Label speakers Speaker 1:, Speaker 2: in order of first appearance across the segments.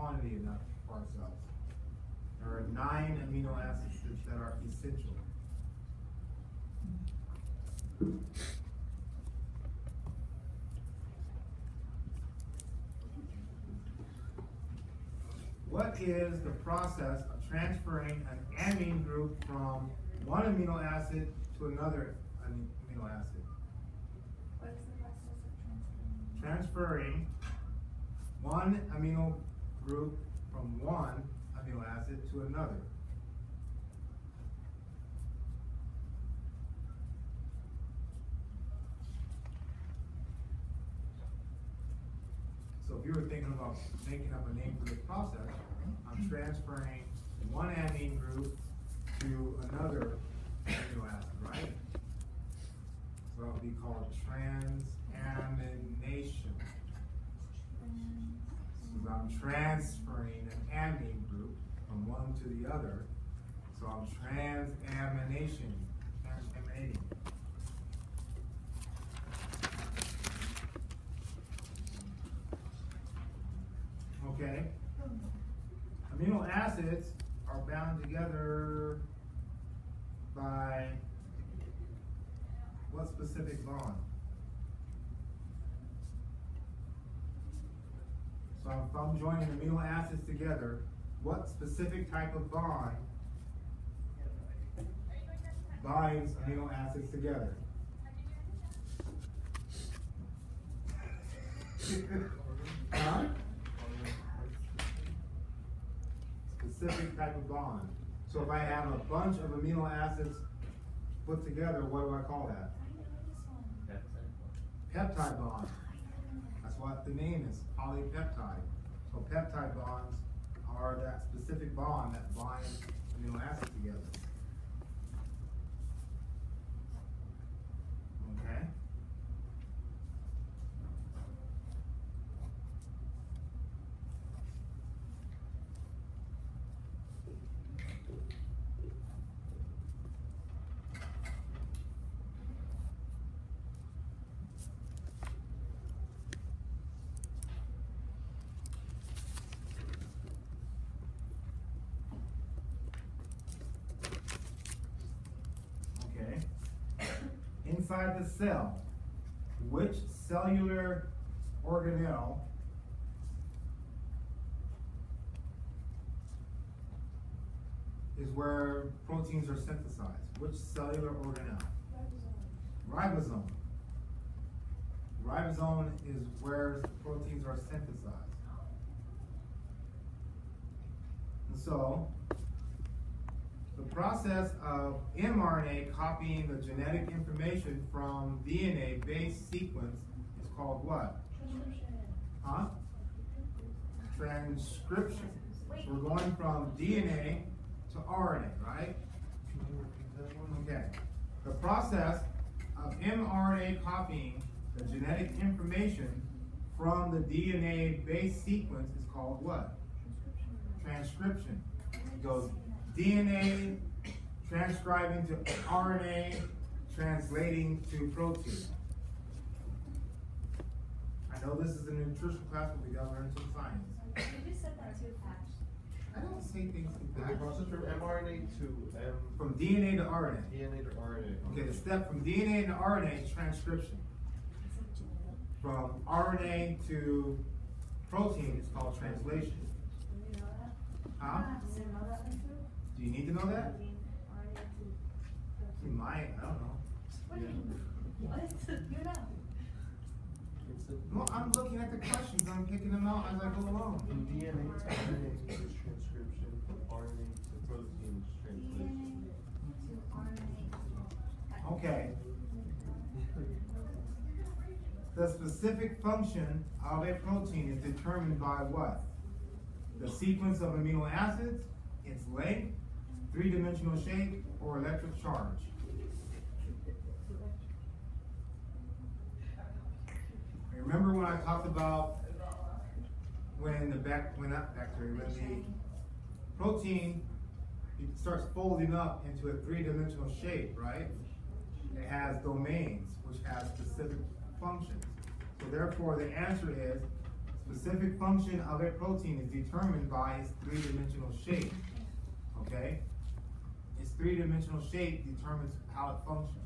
Speaker 1: quantity enough for ourselves. There are 9 amino acids that are essential. What is the process of transferring an amine group from one amino acid to another amino acid?
Speaker 2: What is the process of
Speaker 1: Transferring one amino group from one amino acid to another. So if you were thinking about making up a name for this process, I'm transferring one amine group to another amino acid, right? So it would be called transamination. So I'm transferring an amine group from one to the other. So I'm transaminating. Okay? Amino acids are bound together by what specific bond? So if I'm joining amino acids together, what specific type of bond binds amino acids together? Huh? Specific type of bond. So if I have a bunch of amino acids put together, what do I call that? Peptide bond. That's what the name is, polypeptide. So peptide bonds are that specific bond that binds amino acids together. Okay? Inside the cell, which cellular organelle is where proteins are synthesized? Which cellular organelle? Ribosome. Ribosome is where proteins are synthesized. And so, the process of mRNA copying the genetic information from DNA-based sequence is called what? Huh? Transcription. So we're going from DNA to RNA, right? Okay. The process of mRNA copying the genetic information from the DNA-based sequence is called what? Transcription. It goes DNA transcribing to RNA, translating to protein. I know this is a nutrition class, but we gotta learn some science.
Speaker 2: You said that too fast.
Speaker 1: I don't say things too
Speaker 3: The
Speaker 1: fast.
Speaker 3: process from mRNA to
Speaker 1: From DNA to RNA.
Speaker 3: DNA to RNA.
Speaker 1: Okay, the step from DNA to RNA is transcription. From RNA to protein is called translation.
Speaker 2: Do you know that?
Speaker 1: Huh?
Speaker 2: Do you know that, Lisa?
Speaker 1: Do you need to know that? You might, I don't know.
Speaker 2: What do you mean? What? You know.
Speaker 1: Well, I'm looking at the questions, I'm picking them out as I go along.
Speaker 3: From DNA to RNA is transcription, from RNA to protein is translation.
Speaker 2: DNA to RNA.
Speaker 1: Okay. The specific function of a protein is determined by what? The sequence of amino acids, its length, three-dimensional shape, or electric charge. Remember when I talked about when the protein starts folding up into a three-dimensional shape, right? It has domains which have specific functions. So therefore the answer is Specific function of a protein is determined by its three-dimensional shape, okay? Its three-dimensional shape determines how it functions.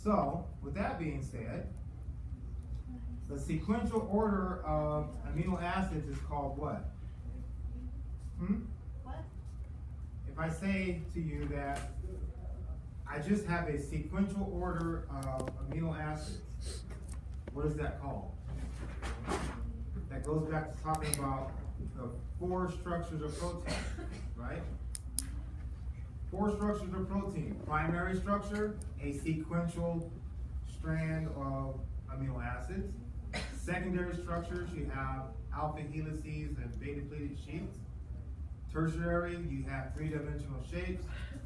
Speaker 1: So, with that being said, the sequential order of amino acids is called what?
Speaker 2: What?
Speaker 1: If I say to you that I just have a sequential order of amino acids, what is that called? That goes back to talking about the 4 structures of protein, right? 4 structures of protein. Primary structure, a sequential strand of amino acids. Secondary structures, you have alpha helices and beta pleated sheets. Tertiary, you have 3-dimensional shapes.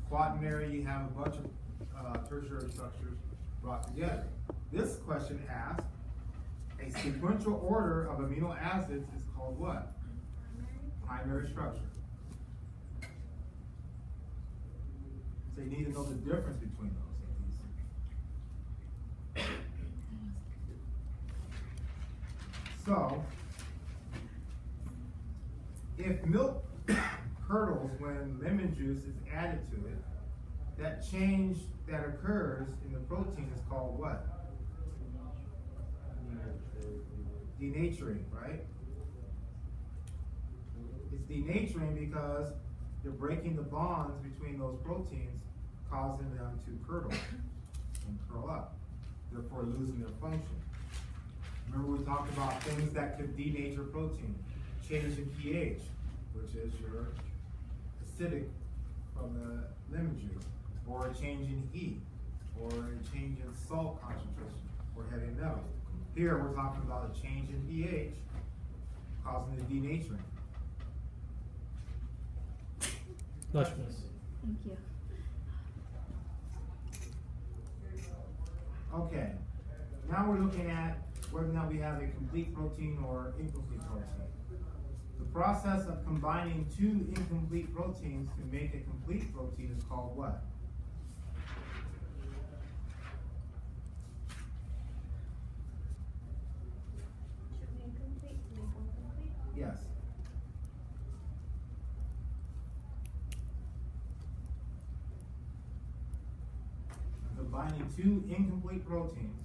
Speaker 1: Quaternary, you have a bunch of tertiary structures brought together. This question asks, a sequential order of amino acids is called what? Primary structure. So you need to know the difference between those. So, if milk curdles when lemon juice is added to it, that change that occurs in the protein is called what? Denaturing, right? It's denaturing because you're breaking the bonds between those proteins, causing them to curdle and curl up, therefore losing their function. Remember we talked about things that could denature protein. Change in pH, which is your acidic from the lemon juice, or a change in heat, or a change in salt concentration, or heavy metal. Here we're talking about a change in pH causing the denaturing.
Speaker 4: Lushness.
Speaker 2: Thank you.
Speaker 1: Okay, now we're looking at whether or not we have a complete protein or incomplete protein. The process of combining 2 incomplete proteins to make a complete protein is called what?
Speaker 2: Should be incomplete to make one complete.
Speaker 1: Yes. Combining 2 incomplete proteins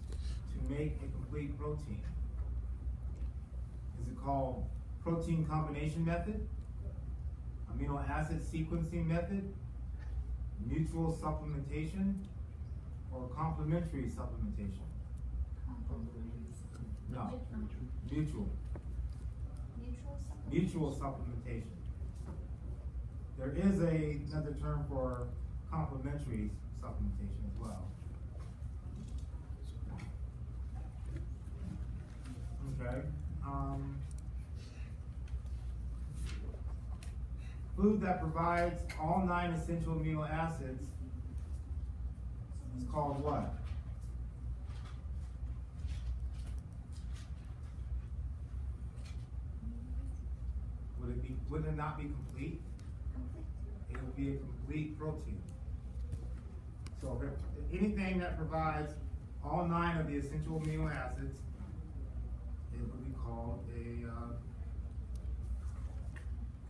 Speaker 1: to make a complete protein. Is it called protein combination method, amino acid sequencing method, mutual supplementation, or complementary supplementation? No, mutual. Mutual supplementation. There is another term for complementary supplementation as well. Okay. Food that provides all 9 essential amino acids is called what? Would it not be complete? It would be a complete protein. So if anything that provides all 9 of the essential amino acids, it would be called a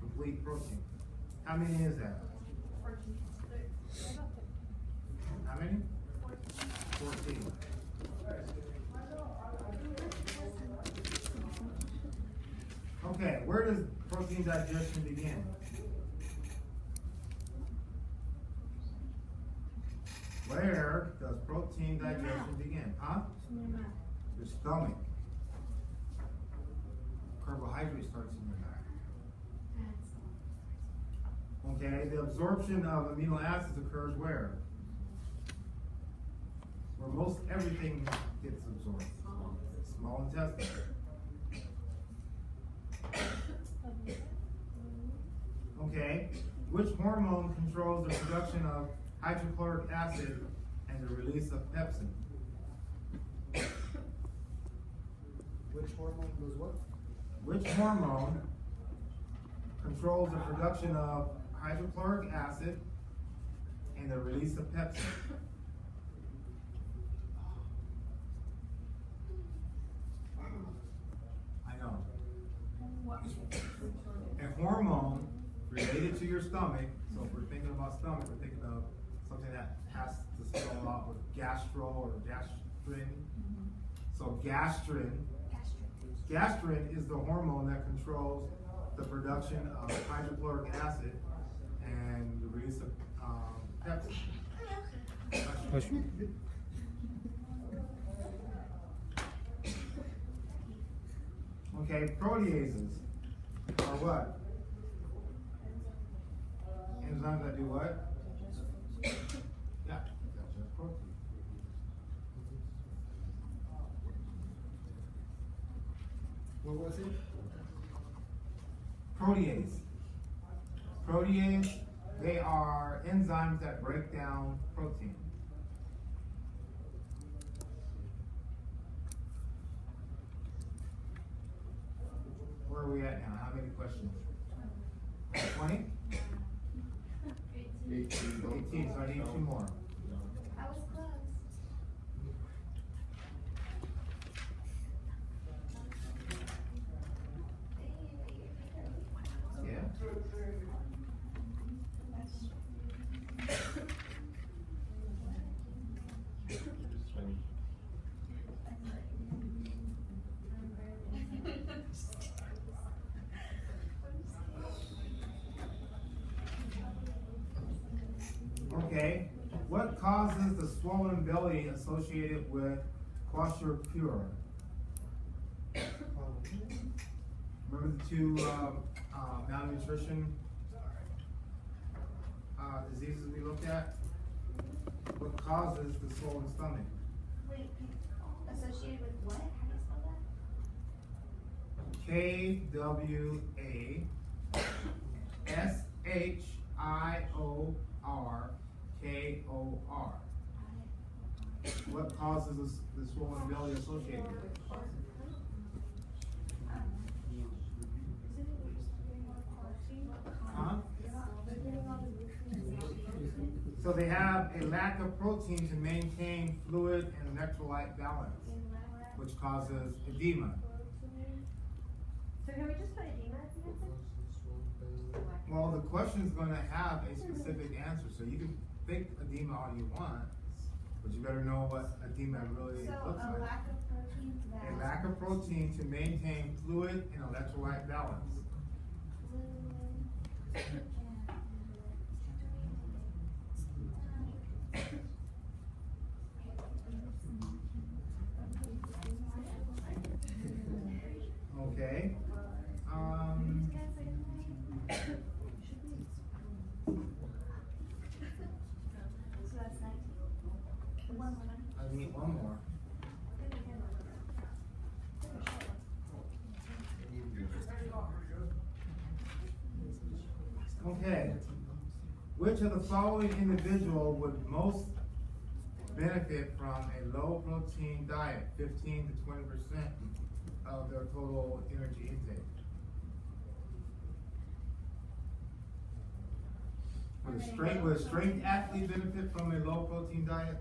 Speaker 1: complete protein. How many is that?
Speaker 2: 14.
Speaker 1: How many? 14. Okay, where does protein digestion begin? Where does protein digestion begin? Huh? Your stomach. Carbohydrate starts in your back. Okay, the absorption of amino acids occurs where? Where most everything gets absorbed. Small intestine. Okay, which hormone controls the production of hydrochloric acid and the release of pepsin?
Speaker 5: Which hormone does what?
Speaker 1: Which hormone controls the production of hydrochloric acid and the release of pepsin. I know. A hormone related to your stomach, so if we're thinking about stomach, we're thinking of something that has to spell out with gastro or gastrin. So gastrin is the hormone that controls the production of hydrochloric acid and the release of pepsin.
Speaker 4: Question.
Speaker 1: Okay, proteases are what? Enzymes that do what? Yeah, that's protein.
Speaker 5: What was it?
Speaker 1: Protease. Protease, they are enzymes that break down protein. Where are we at now? How many questions? 20? 18, so I need 2 more.
Speaker 2: I was close.
Speaker 1: Yeah. Okay, what causes the swollen belly associated with kwashiorkor? Remember the 2 malnutrition diseases we looked at? What causes the swollen stomach?
Speaker 2: Wait, associated with what? How do you spell that?
Speaker 1: KWASHIORKOR. What causes the swollen belly associated with it? Huh? So they have a lack of protein to maintain fluid and electrolyte balance, which causes edema.
Speaker 2: So can we just put edema as the answer?
Speaker 1: Well, the question is going to have a specific answer, so you can think edema all you want, but you better know what edema really
Speaker 2: So
Speaker 1: looks
Speaker 2: a
Speaker 1: like.
Speaker 2: lack of protein that.
Speaker 1: A lack of protein to maintain fluid and electrolyte balance. Okay.
Speaker 2: So that's 19. One more.
Speaker 1: I need one more. Okay. Which of the following individual would most benefit from a low protein diet, 15 to 20% of their total energy intake? Would a strength athlete benefit from a low protein diet?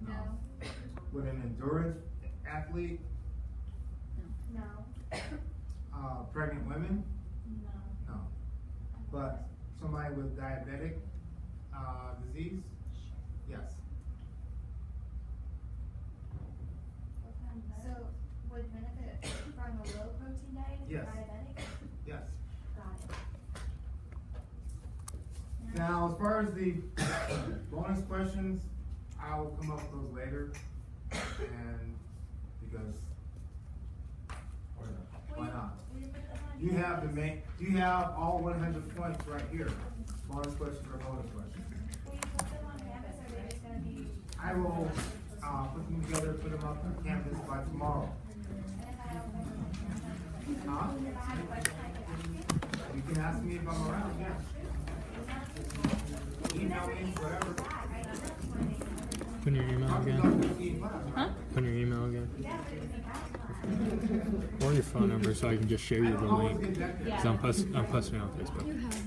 Speaker 2: No.
Speaker 1: Would an endurance athlete?
Speaker 2: No.
Speaker 1: Pregnant women?
Speaker 2: No.
Speaker 1: No. But somebody with diabetic disease? Yes.
Speaker 2: So would benefit from a low protein diet if you're
Speaker 1: Yes.
Speaker 2: diabetic?
Speaker 1: Yes.
Speaker 2: Got it.
Speaker 1: Now, as far as the bonus questions, I will come up with those later, and because why not? You have the you have all 100 points right here. Bonus questions or bonus questions.
Speaker 2: Will you put them on campus or are they just gonna be?
Speaker 1: I will put them together, put them up on campus by tomorrow. Huh? You can ask me if I'm around, yeah. Email me, whatever.
Speaker 4: Put in your email again.
Speaker 6: Huh?
Speaker 4: Put in your email again. Or your phone number so I can just share you the link. Because I'm posting on Facebook.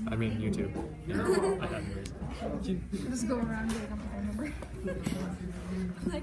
Speaker 4: I mean YouTube. Yeah, I have yours.
Speaker 6: Just go around getting a phone number. Like,